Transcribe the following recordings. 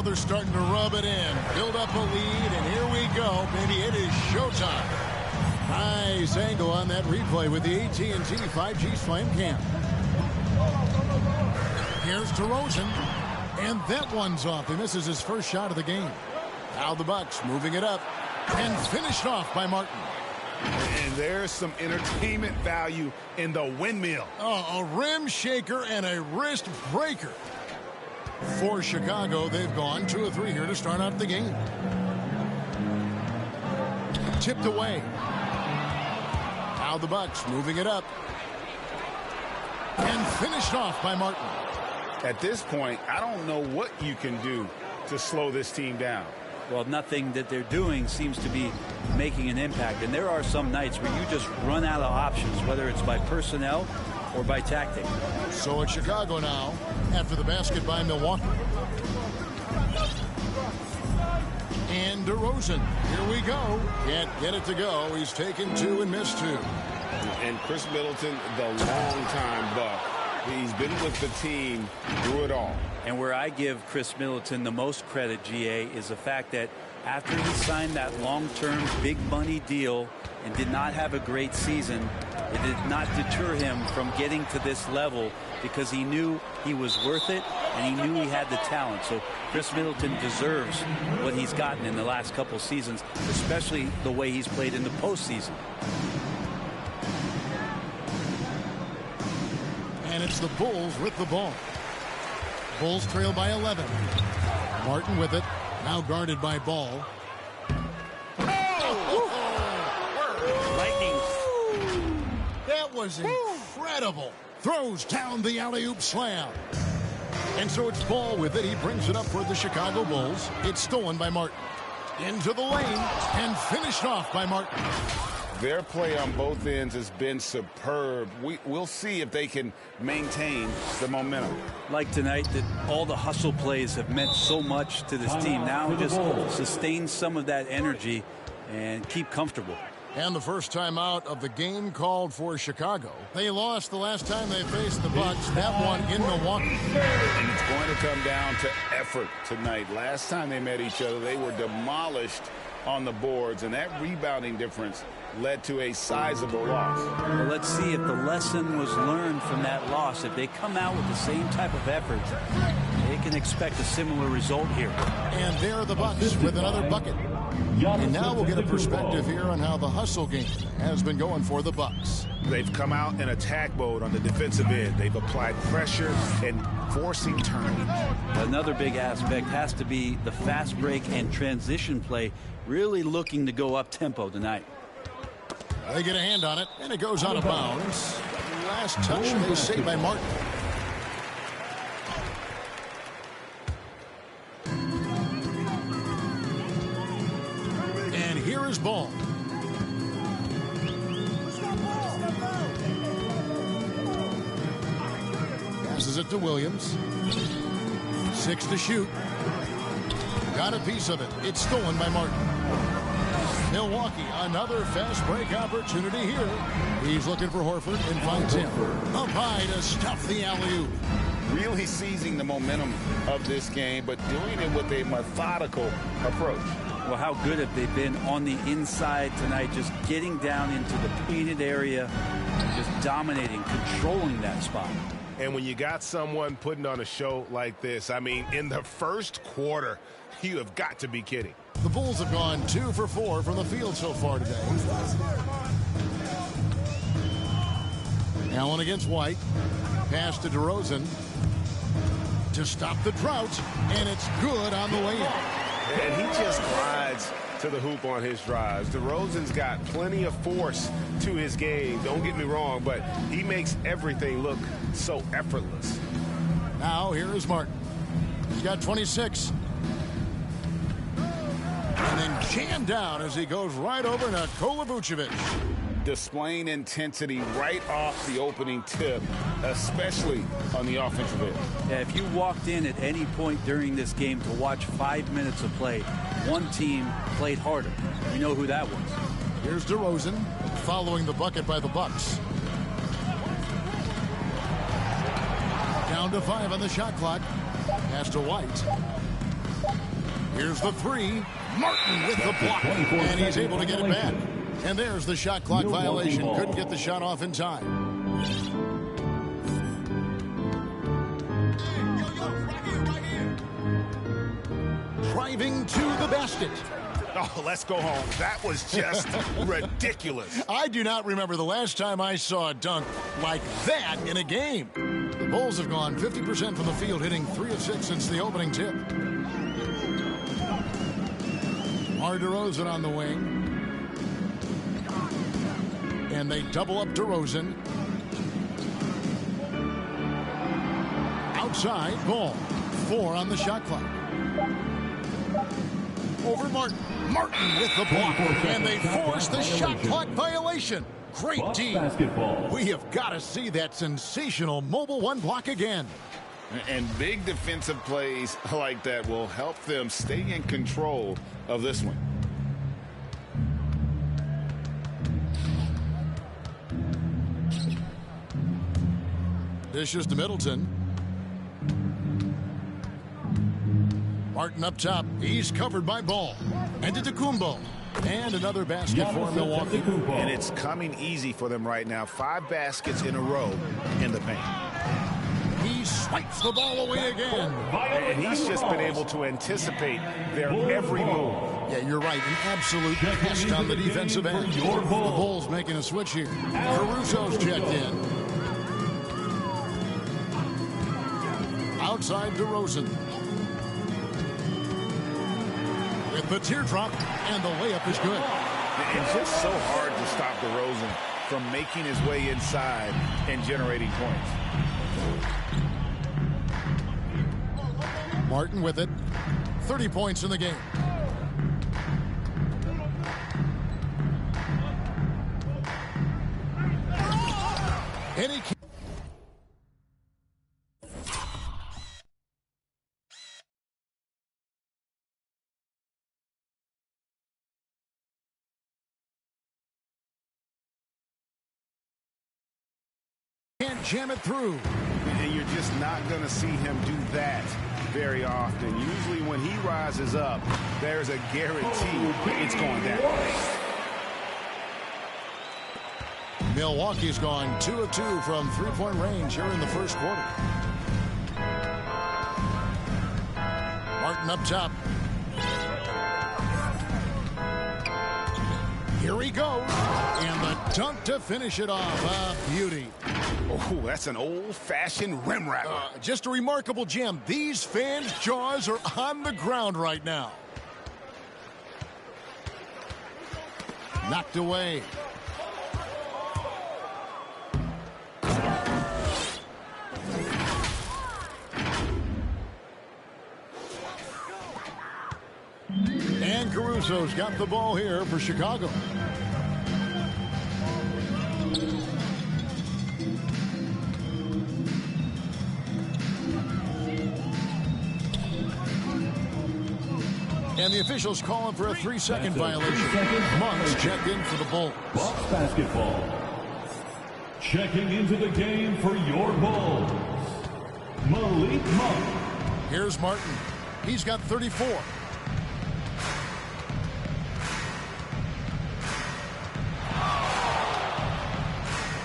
Now they're starting to rub it in, build up a lead, and here we go. Maybe it is showtime. Nice angle on that replay with the AT&T 5G Slam Cam. Here's DeRozan, and that one's off. He misses his first shot of the game. Now the Bucks moving it up, and finished off by Martin. And there's some entertainment value in the windmill. Oh, a rim shaker and a wrist breaker. For Chicago, they've gone 2 of 3 here to start out the game. Tipped away. Now the Bucks moving it up. And finished off by Martin. At this point, I don't know what you can do to slow this team down. Well, nothing that they're doing seems to be making an impact. And there are some nights where you just run out of options, whether it's by personnel or by tactic. So it's Chicago now after the basket by Milwaukee. And DeRozan, here we go. Can't get it to go. He's taken 2 and missed 2. And Chris Middleton, the longtime Buck. He's been with the team through it all. And where I give Chris Middleton the most credit, GA, is the fact that after he signed that long-term big money deal and did not have a great season, it did not deter him from getting to this level because he knew he was worth it and he knew he had the talent. So Chris Middleton deserves what he's gotten in the last couple seasons, especially the way he's played in the postseason. And it's the Bulls with the ball. Bulls trail by 11. Martin with it. Now guarded by Ball. Lightning. That was incredible. Throws down the alley-oop slam. And so it's Ball with it. He brings it up for the Chicago Bulls. It's stolen by Martin. Into the lane and finished off by Martin. Their play on both ends has been superb. We'll see if they can maintain the momentum. Like tonight, that all the hustle plays have meant so much to this team. Now just sustain some of that energy and keep comfortable. And the first time out of the game called for Chicago. They lost the last time they faced the Bucks. That one in Milwaukee. And it's going to come down to effort tonight. Last time they met each other, they were demolished on the boards, and that rebounding difference led to a sizable loss. Well, let's see if the lesson was learned from that loss. If they come out with the same type of effort, they can expect a similar result here. And there are the Bucks with another bucket. And now we'll get a perspective here on how the hustle game has been going for the Bucks. They've come out in attack mode on the defensive end. They've applied pressure and forcing turnovers. Another big aspect has to be the fast break and transition play, really looking to go up tempo tonight. They get a hand on it, and it goes out of bounds. Last touch, they say, by Martin. And here is Ball. Passes it to Williams. 6 to shoot. Got a piece of it. It's stolen by Martin. Milwaukee, another fast break opportunity here. He's looking for Horford and finds him. Up high to stuff the alley-oop. Really seizing the momentum of this game, but doing it with a methodical approach. Well, how good have they been on the inside tonight, just getting down into the painted area, just dominating, controlling that spot. And when you got someone putting on a show like this, I mean, in the first quarter, you have got to be kidding. The Bulls have gone 2 for 4 from the field so far today. Allen against White. Pass to DeRozan to stop the drought, and it's good on the way in. And he just glides to the hoop on his drives. DeRozan's got plenty of force to his game. Don't get me wrong, but he makes everything look so effortless. Now here is Martin. He's got 26. And then jammed down as he goes right over Nikola Vucevic. Displaying intensity right off the opening tip, especially on the offensive end. Yeah, if you walked in at any point during this game to watch 5 minutes of play, one team played harder. We know who that was. Here's DeRozan following the bucket by the Bucks. Down to 5 on the shot clock. Pass to White. Here's the three. Martin with the block. And he's able to get it back. And there's the shot clock violation. Couldn't get the shot off in time. Driving to the basket. Oh, let's go home. That was just ridiculous. I do not remember the last time I saw a dunk like that in a game. The Bulls have gone 50% from the field, hitting 3 of 6 since the opening tip. Mar DeRozan on the wing. And they double up DeRozan. Outside, Ball. 4 on the shot clock. Over Martin. Martin with the block. And they force the shot clock violation. Great D. We have got to see that sensational mobile one block again. And big defensive plays like that will help them stay in control of this one. Dishes to Middleton. Martin up top. He's covered by Ball. And to Tecumbo. And another basket for Milwaukee. And it's coming easy for them right now. 5 baskets in a row in the paint. He swipes the ball away again. And he's just been able to anticipate their every move. Yeah, you're right. An absolute pest on the defensive end. The Bulls making a switch here. Caruso's checked in. Outside DeRozan. With the teardrop, and the layup is good. It's just so hard to stop DeRozan from making his way inside and generating points. Martin with it. 30 points in the game. And he can't jam it through. And you're just not going to see him do that very often. Usually when he rises up, there's a guarantee it's going that way. Milwaukee's gone 2 of 2 from three-point range here in the first quarter. Martin up top. Here he goes. And the dunk to finish it off. A beauty. Oh, that's an old-fashioned rim wrapper. Just a remarkable gem. These fans' jaws are on the ground right now. Knocked away. And Caruso's got the ball here for Chicago. And the officials calling for a 3-second violation. Monks checked in for the Bulls. Bucks basketball. Checking into the game for your Bulls, Malik Monk. Here's Martin. He's got 34.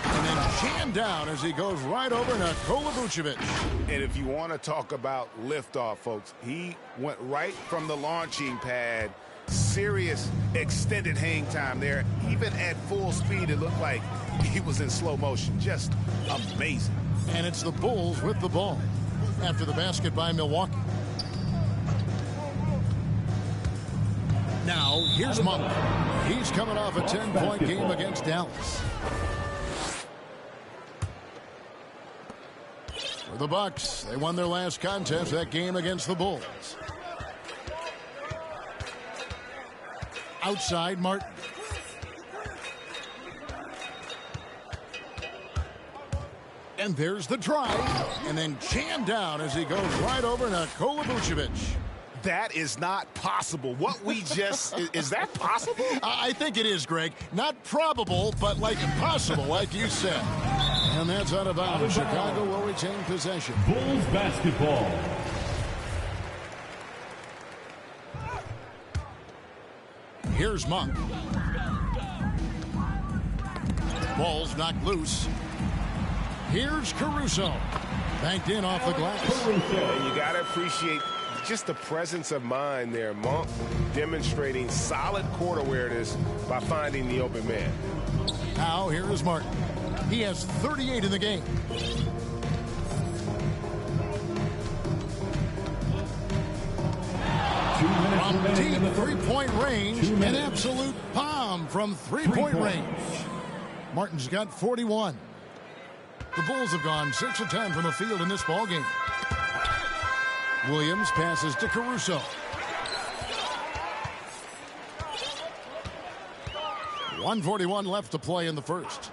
And then jammed down as he goes right over Nikola Vucevic. And if you want to talk about liftoff, folks, he went right from the launching pad. Serious extended hang time there. Even at full speed, it looked like he was in slow motion. Just amazing. And it's the Bulls with the ball after the basket by Milwaukee. Now, here's Monk. He's coming off a 10-point game against Dallas. For the Bucks, they won their last contest, that game against the Bulls. Outside, Martin. And there's the drive. And then jammed down as he goes right over Nikola Vucevic. That is not possible. What we just... is that possible? I think it is, Greg. Not probable, but like impossible, like you said. And that's out of bounds. Chicago will retain possession. Bulls basketball. Here's Monk. Ball's knocked loose. Here's Caruso. Banked in off the glass. And you got to appreciate just the presence of mind there. Monk demonstrating solid court awareness by finding the open man. Now here is Martin. He has 38 in the game. From deep three-point range, an absolute bomb from three-point range. Martin's got 41. The Bulls have gone 6 of 10 from the field in this ball game. Williams passes to Caruso. .141 left to play in the first.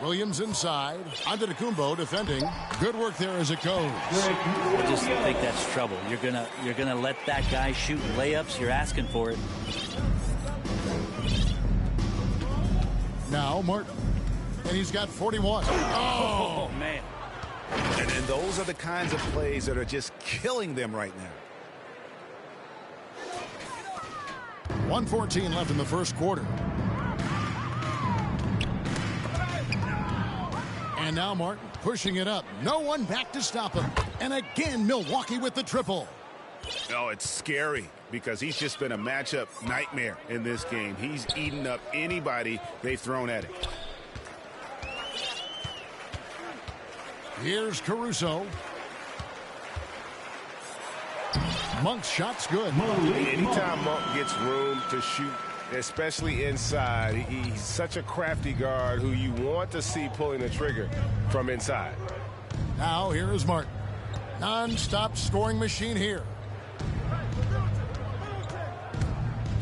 Williams inside. Antetokounmpo defending. Good work there as it goes. I just think that's trouble. You're gonna let that guy shoot layups. You're asking for it. Now Martin. And he's got 41. Oh man. And those are the kinds of plays that are just killing them right now. 1:14 left in the first quarter. And now Martin pushing it up. No one back to stop him. And again, Milwaukee with the triple. Oh, it's scary because he's just been a matchup nightmare in this game. He's eaten up anybody they've thrown at him. Here's Caruso. Monk's shot's good. Anytime Monk gets room to shoot, especially inside, he's such a crafty guard who you want to see pulling the trigger from inside. Now here is Martin. Non-stop scoring machine here.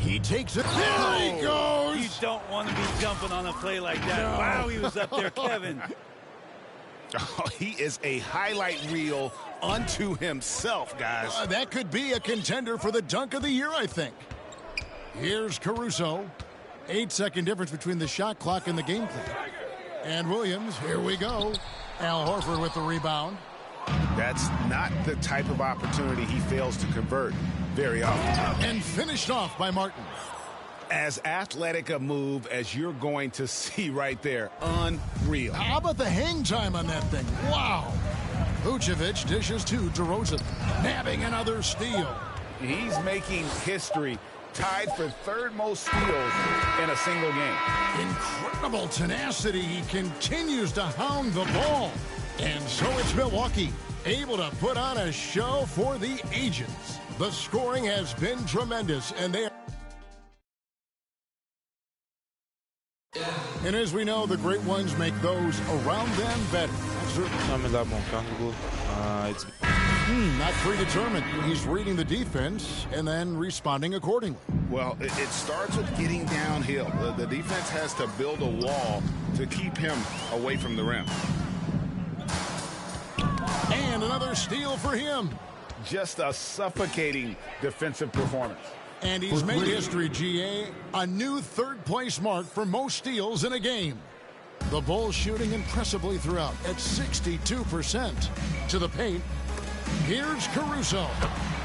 He takes it. There he goes. You don't want to be jumping on a play like that. No. Wow, he was up there, Kevin. Oh, he is a highlight reel unto himself, guys. That could be a contender for the dunk of the year, I think. Here's Caruso. 8-second difference between the shot clock and the game clock. And Williams, here we go. Al Horford with the rebound. That's not the type of opportunity he fails to convert very often. And finished off by Martin. As athletic a move as you're going to see right there. Unreal. How about the hang time on that thing? Wow. Vucevic dishes to DeRozan. Nabbing another steal. He's making history, tied for third most steals in a single game. Incredible tenacity. He continues to hound the ball. And so it's Milwaukee, able to put on a show for the ages. The scoring has been tremendous, and they are... And as we know, the great ones make those around them better. It's not predetermined. He's reading the defense and then responding accordingly. Well, it starts with getting downhill. The defense has to build a wall to keep him away from the rim. And another steal for him. Just a suffocating defensive performance. And he's made history, GA. A new third-place mark for most steals in a game. The Bulls shooting impressively throughout at 62%. To the paint, here's Caruso.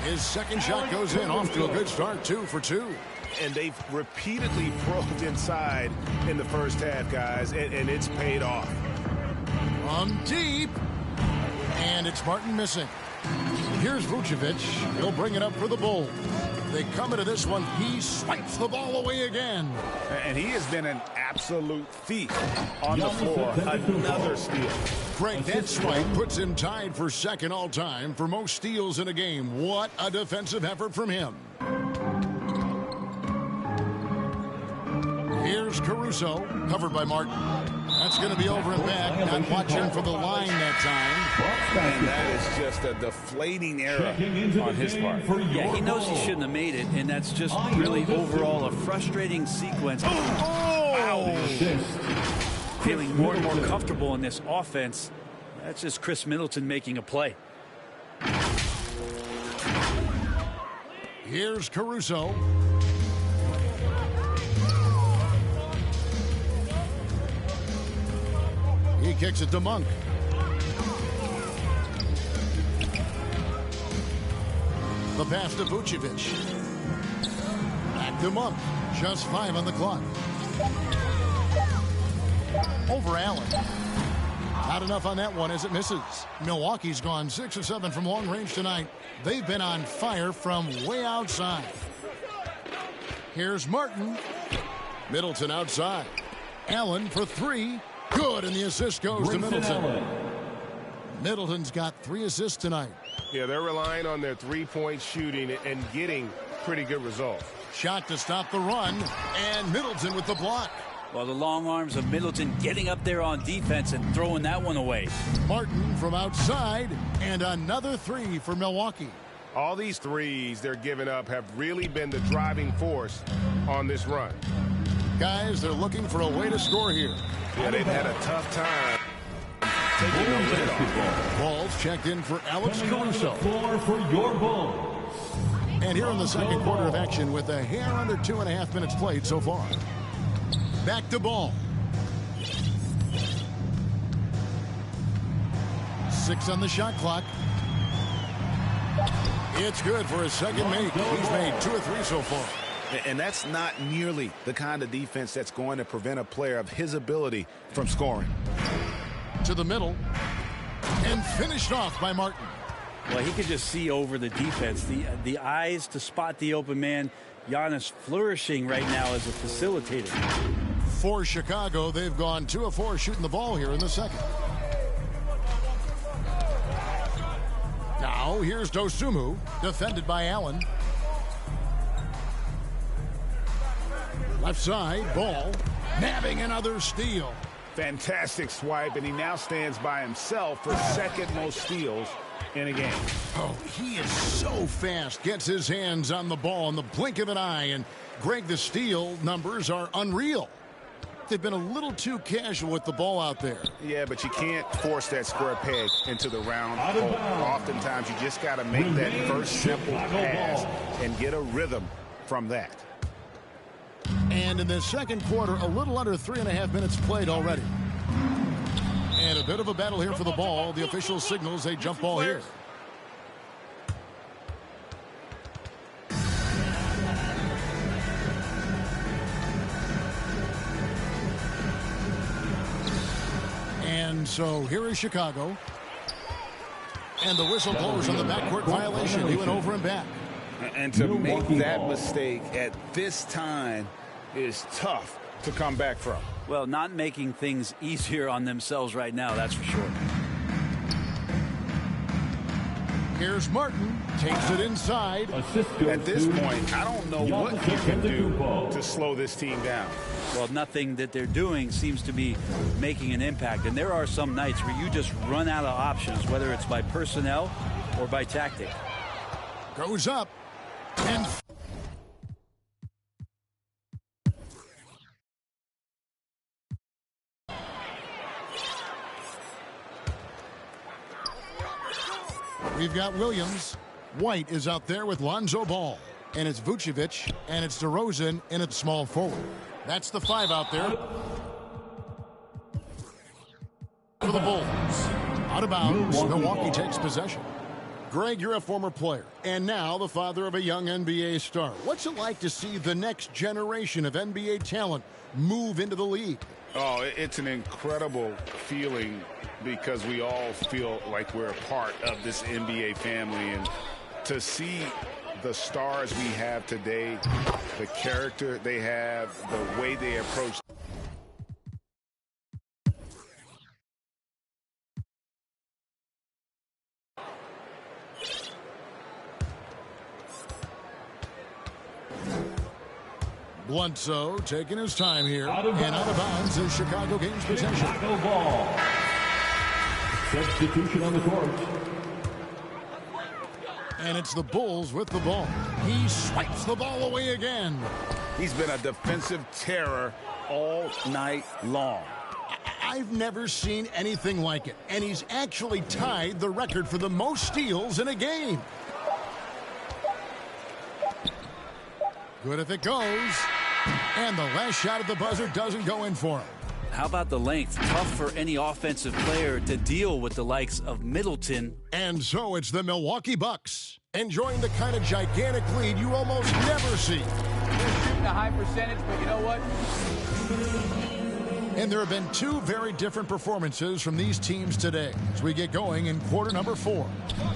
His second shot goes in, off to a good start, 2 for 2. And they've repeatedly probed inside in the first half, guys, and it's paid off. From deep. And it's Martin missing. Here's Vucevic. He'll bring it up for the Bulls. They come into this one. He swipes the ball away again. And he has been an absolute thief on the floor. Another steal. Greg, that swipe puts him tied for second all-time for most steals in a game. What a defensive effort from him. Here's Caruso, covered by Martin. That's going to be over and back. Not watching for the line that time. And that is just a deflating error on his part. Yeah, he knows he shouldn't have made it, and that's just really overall a frustrating sequence. Oh! Feeling more and more comfortable in this offense. That's just Chris Middleton making a play. Here's Caruso. He kicks it to Monk. The The pass to Vucevic. Back to Monk. Just 5 on the clock. Over Allen. Not enough on that one as it misses. Milwaukee's gone 6 of 7 from long range tonight. They've been on fire from way outside. Here's Martin. Middleton outside. Allen for 3. Good, and the assist goes to Middleton. Middleton's got 3 assists tonight. Yeah, they're relying on their three-point shooting and getting pretty good results. Shot to stop the run, and Middleton with the block. Well, the long arms of Middleton getting up there on defense and throwing that one away. Martin from outside, and another 3 for Milwaukee. All these threes they're giving up have really been the driving force on this run. Guys, they're looking for a way to score here. Yeah, they've had a tough time taking the lid off. Balls checked in for Alex Caruso. Floor for your Bulls. And here in the second quarter of action with a hair under 2.5 minutes played so far. Back to Ball. 6 on the shot clock. It's good for his second make. He's made 2 or 3 so far. And that's not nearly the kind of defense that's going to prevent a player of his ability from scoring. To the middle. And finished off by Martin. Well, he could just see over the defense. The eyes to spot the open man. Giannis flourishing right now as a facilitator. For Chicago, they've gone 2 of 4 shooting the ball here in the second. Now, here's Dosunmu, defended by Allen. Left side, Ball, nabbing another steal. Fantastic swipe, and he now stands by himself for second most steals in a game. Oh, he is so fast. Gets his hands on the ball in the blink of an eye. And, Greg, the steal numbers are unreal. They've been a little too casual with the ball out there. Yeah, but you can't force that square peg into the round hole. Oftentimes, you just got to make that first simple pass and get a rhythm from that. And in the second quarter, a little under 3.5 minutes played already. And a bit of a battle here for the ball. The official signals a jump ball here. And so here is Chicago. And the whistle blows on the backcourt violation. He went over and back. And to make that mistake at this time is tough to come back from. Well, not making things easier on themselves right now, that's for sure. Here's Martin. Takes it inside. At this point, I don't know what you can do to slow this team down. Well, nothing that they're doing seems to be making an impact. And there are some nights where you just run out of options, whether it's by personnel or by tactic. Goes up. And we've got Williams. White is out there with Lonzo Ball. And it's Vucevic. And it's DeRozan in at small forward. That's the 5 out there for the Bulls. Out of bounds. Milwaukee takes possession. Greg, you're a former player, and now the father of a young NBA star. What's it like to see the next generation of NBA talent move into the league? Oh, it's an incredible feeling because we all feel like we're a part of this NBA family. And to see the stars we have today, the character they have, the way they approach. Bledsoe taking his time here. And out of bounds as Chicago gains possession. Chicago ball. Substitution on the court. And it's the Bulls with the ball. He swipes the ball away again. He's been a defensive terror all night long. I've never seen anything like it. And he's actually tied the record for the most steals in a game. Good if it goes. And the last shot at the buzzer doesn't go in for him. How about the length? Tough for any offensive player to deal with the likes of Middleton. And so it's the Milwaukee Bucks enjoying the kind of gigantic lead you almost never see. They're shooting a high percentage, but you know what? And there have been two very different performances from these teams today as we get going in quarter number 4.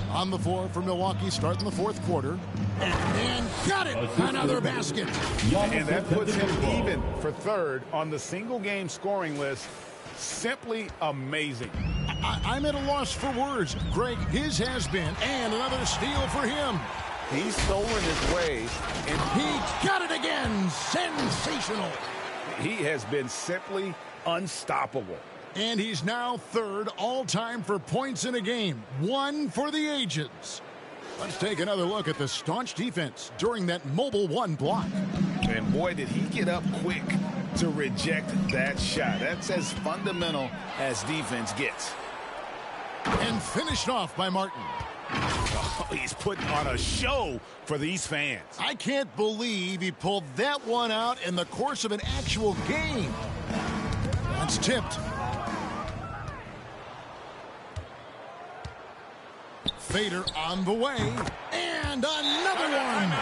On the floor for Milwaukee starting the fourth quarter. And got it! Another basket. And that puts him even for third on the single-game scoring list. Simply amazing. I'm at a loss for words. Greg, his has been. And another steal for him. He's stolen his way. And he got it again. Sensational. He has been simply unstoppable. And he's now third all-time for points in a game. One for the ages. Let's take another look at the staunch defense during that mobile one block. And boy, did he get up quick to reject that shot. That's as fundamental as defense gets. And finished off by Martin. Oh, he's putting on a show for these fans. I can't believe he pulled that one out in the course of an actual game. That's tipped. Fader on the way. And another one.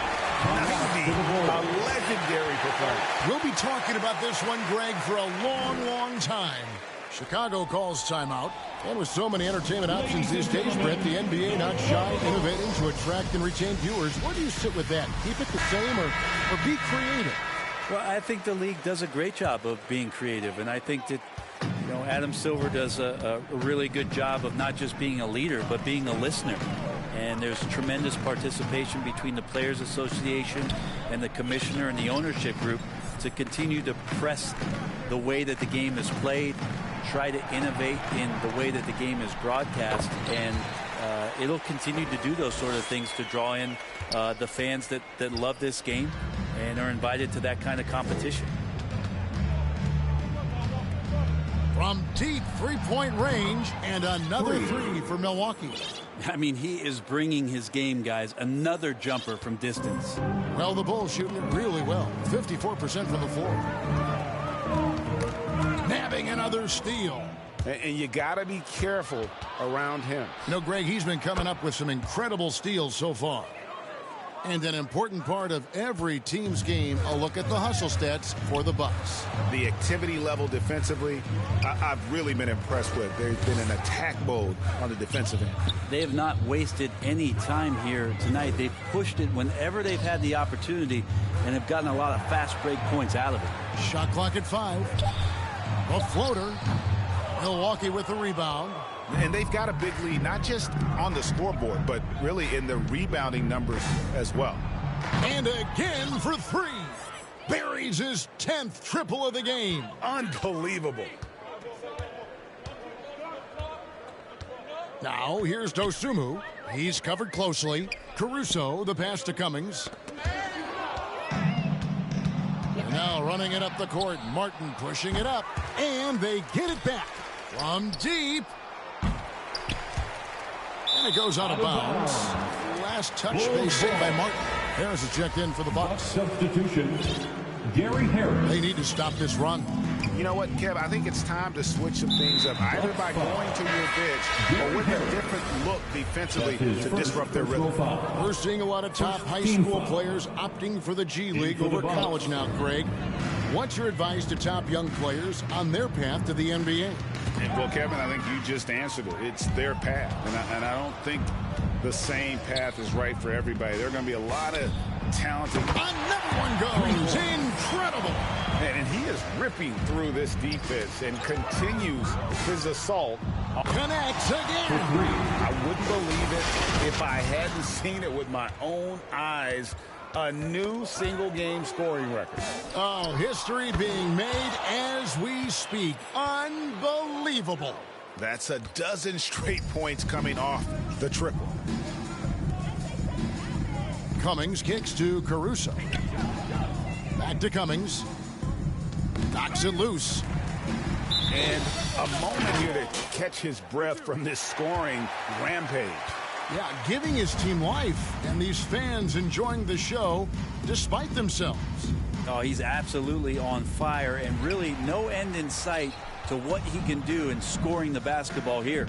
A legendary performance. We'll be talking about this one, Greg, for a long, long time. Chicago calls timeout. And with so many entertainment options these days, Brett, the NBA not shy, innovating to attract and retain viewers. Where do you sit with that? Keep it the same or be creative? Well, I think the league does a great job of being creative, and I think that Adam Silver does a really good job of not just being a leader, but being a listener. And there's tremendous participation between the Players Association and the commissioner and the ownership group to continue to press the way that the game is played, try to innovate in the way that the game is broadcast, and it'll continue to do those sort of things to draw in the fans that love this game and are invited to that kind of competition. From deep three-point range, and another three for Milwaukee. I mean, he is bringing his game, guys. Another jumper from distance. Well, the Bulls shooting it really well. 54% from the floor. Nabbing another steal. And you got to be careful around him. Greg, he's been coming up with some incredible steals so far. And an important part of every team's game, a look at the hustle stats for the Bucks. The activity level defensively, I've really been impressed with. There's been an attack mode on the defensive end. They have not wasted any time here tonight. They've pushed it whenever they've had the opportunity and have gotten a lot of fast break points out of it. Shot clock at 5. A floater. Milwaukee with the rebound. And they've got a big lead, not just on the scoreboard, but really in the rebounding numbers as well. And again for 3. Buries his 10th triple of the game. Unbelievable. Now here's Dosunmu. He's covered closely. Caruso, the pass to Cummings. And now running it up the court. Martin pushing it up. And they get it back from deep. And it goes out of bounds. Last touch they say by Martin. Harris is checked in for the Bucks. Substitution, Gary Harris. They need to stop this run. You know what, Kev? I think it's time to switch some things up, either by going to your bench or with a different look defensively to disrupt their rhythm. We're seeing a lot of top high school players opting for the G League over college now, Craig. What's your advice to top young players on their path to the NBA? Well, Kevin, I think you just answered it. It's their path, and I don't think the same path is right for everybody. There are going to be a lot of talented. Another one goes. Incredible. And he is ripping through this defense and continues his assault. Connects again. I wouldn't believe it if I hadn't seen it with my own eyes. A new single-game scoring record. Oh, history being made as we speak. Unbelievable. That's a dozen straight points coming off the triple. Cummings kicks to Caruso. Back to Cummings. Knocks it loose. And a moment here to catch his breath from this scoring rampage. Yeah, giving his team life, and these fans enjoying the show despite themselves. Oh, he's absolutely on fire, and really no end in sight to what he can do in scoring the basketball here.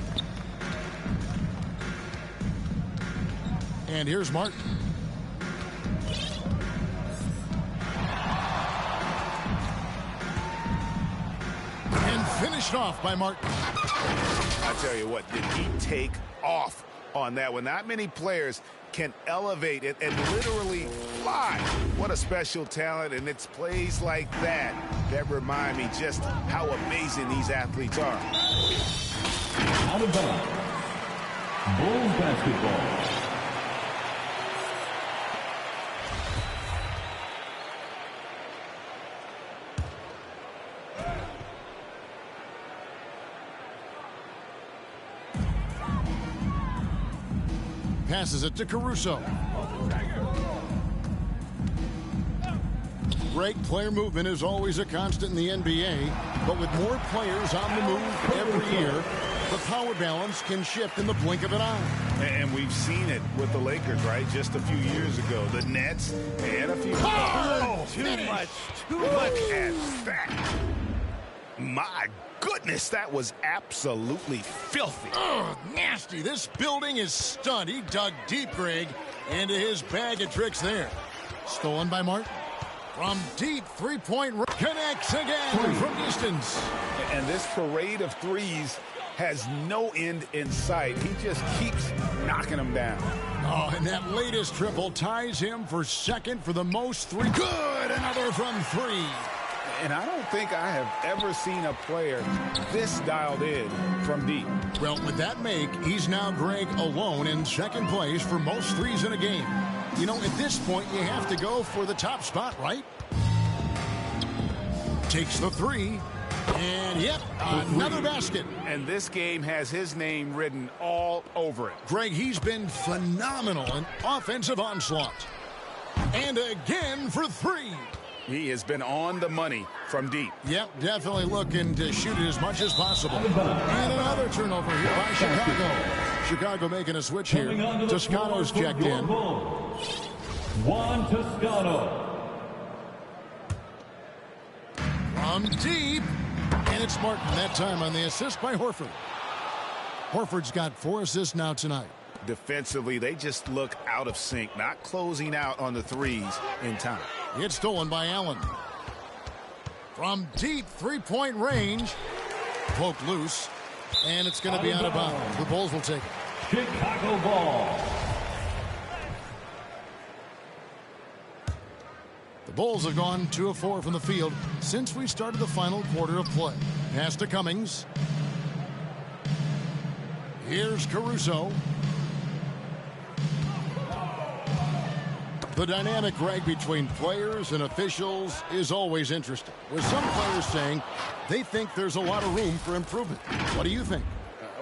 And here's Martin. And finished off by Martin. I tell you what, did he take off on that one? Not many players can elevate it and literally fly. What a special talent, and it's plays like that that remind me just how amazing these athletes are. Out of bounds. Bulls basketball. Passes it to Caruso. Great player movement is always a constant in the NBA, but with more players on the move every year, the power balance can shift in the blink of an eye. And we've seen it with the Lakers, right? Just a few years ago. The Nets and a few... Too much at that. My goodness, that was absolutely filthy. Oh, nasty. This building is stunned. He dug deep, Greg, into his bag of tricks there. Stolen by Martin. From deep, three-point connects again from distance. And this parade of threes has no end in sight. He just keeps knocking them down. Oh, and that latest triple ties him for second for the most three. Good, another from three. And I don't think I have ever seen a player this dialed in from deep. Well, with that make, he's now, Greg, alone in second place for most threes in a game. You know, at this point, you have to go for the top spot, right? Takes the three. And, yep, another basket. And this game has his name written all over it. Greg, he's been phenomenal in offensive onslaught. And again for three. He has been on the money from deep. Yep, definitely looking to shoot it as much as possible. And another turnover here by Chicago. Chicago making a switch here. Toscano's checked in. Juan Toscano. From deep. And it's Martin that time on the assist by Horford. Horford's got 4 assists now tonight. Defensively, they just look out of sync, not closing out on the threes in time. It's stolen by Allen. From deep three-point range. Poked loose. And it's going to be out of bounds. The Bulls will take it. Chicago ball. The Bulls have gone 2 of 4 from the field since we started the final quarter of play. Pass to Cummings. Here's Caruso. The dynamic, Greg, between players and officials is always interesting, with some players saying they think there's a lot of room for improvement. What do you think?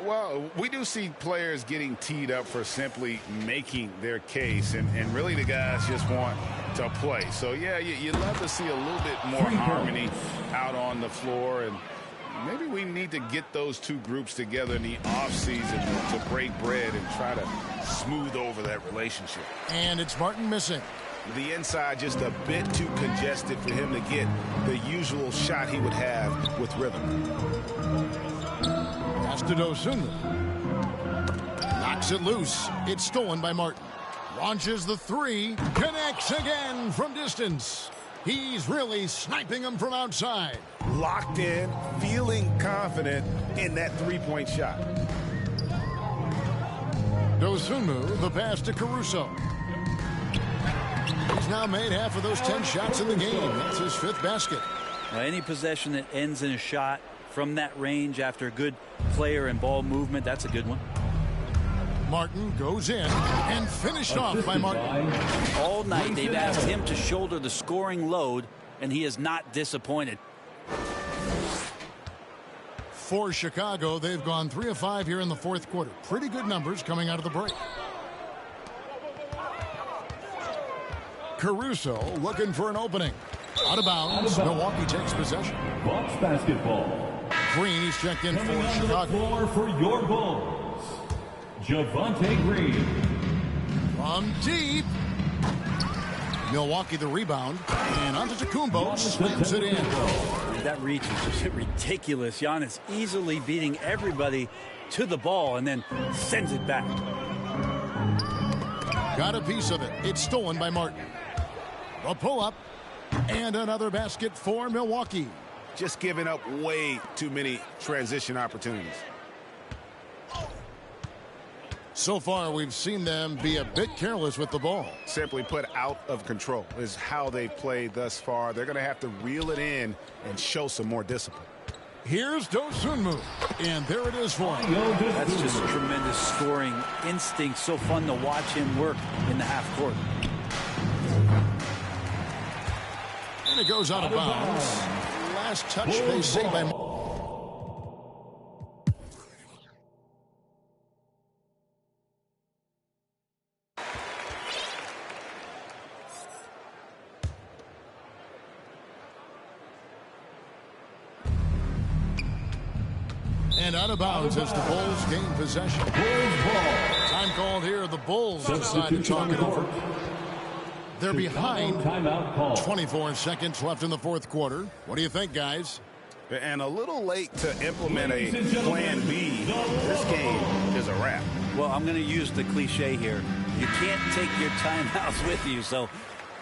Well, we do see players getting teed up for simply making their case, and really the guys just want to play. So, yeah, you'd love to see a little bit more harmony out on the floor, and maybe we need to get those two groups together in the offseason to break bread and try to smooth over that relationship. And it's Martin missing. The inside just a bit too congested for him to get the usual shot he would have with rhythm. Pass to Dosunmu. Knocks it loose. It's stolen by Martin. Launches the three. Connects again from distance. He's really sniping them from outside. Locked in, feeling confident in that three-point shot. Dosunmu, the pass to Caruso. He's now made half of those 10 shots in the game. That's his 5th basket. Any possession that ends in a shot from that range after good player and ball movement, that's a good one. Martin goes in and finished off by Martin. All night they've asked him to shoulder the scoring load, and he is not disappointed. For Chicago, they've gone 3 of 5 here in the 4th quarter. Pretty good numbers coming out of the break. Caruso looking for an opening. Out of bounds. Milwaukee takes possession. Bucks basketball. Green, he's checked in Coming for onto Chicago. the floor for your Bulls, Javonte Green. From deep. Milwaukee the rebound. And Antetokounmpo slams it in. That reach is just ridiculous. Giannis easily beating everybody to the ball and then sends it back. Got a piece of it. It's stolen by Martin. A pull-up. And another basket for Milwaukee. Just giving up way too many transition opportunities. So far, we've seen them be a bit careless with the ball. Simply put, out of control is how they played thus far. They're going to have to reel it in and show some more discipline. Here's Dosunmu, and there it is for him. That's just tremendous scoring instinct. So fun to watch him work in the half court. And it goes out of bounds. Last touch, they say by... And out of bounds as the Bulls gain possession. Time called here. The Bulls decide to talk it over. They're behind. 24 seconds left in the fourth quarter. What do you think, guys? And a little late to implement a plan B. This game is a wrap. Well, I'm going to use the cliche here. You can't take your timeouts with you, so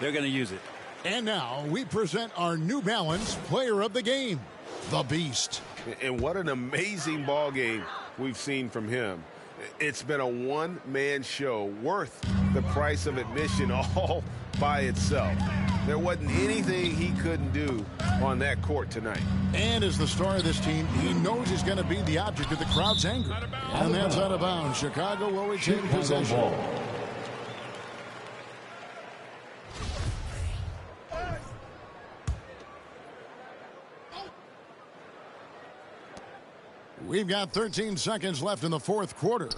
they're going to use it. And now we present our New Balance player of the game, the Beast. And what an amazing ball game we've seen from him. It's been a one-man show worth the price of admission all by itself. There wasn't anything he couldn't do on that court tonight. And as the star of this team, he knows he's going to be the object of the crowd's anger. And that's out of bounds. Chicago will retain possession. We've got 13 seconds left in the fourth quarter.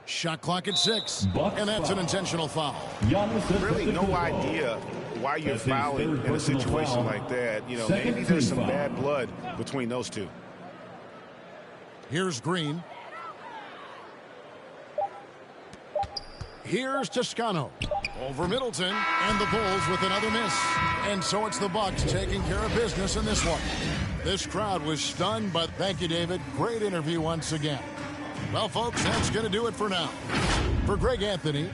Shot clock at 6. And that's an intentional foul. Really no idea why you're fouling in a situation like that. You know, maybe there's some bad blood between those two. Here's Green. Here's Toscano. Over Middleton. And the Bulls with another miss. And so it's the Bucks taking care of business in this one. This crowd was stunned, but thank you, David. Great interview once again. Well, folks, that's going to do it for now. For Greg Anthony,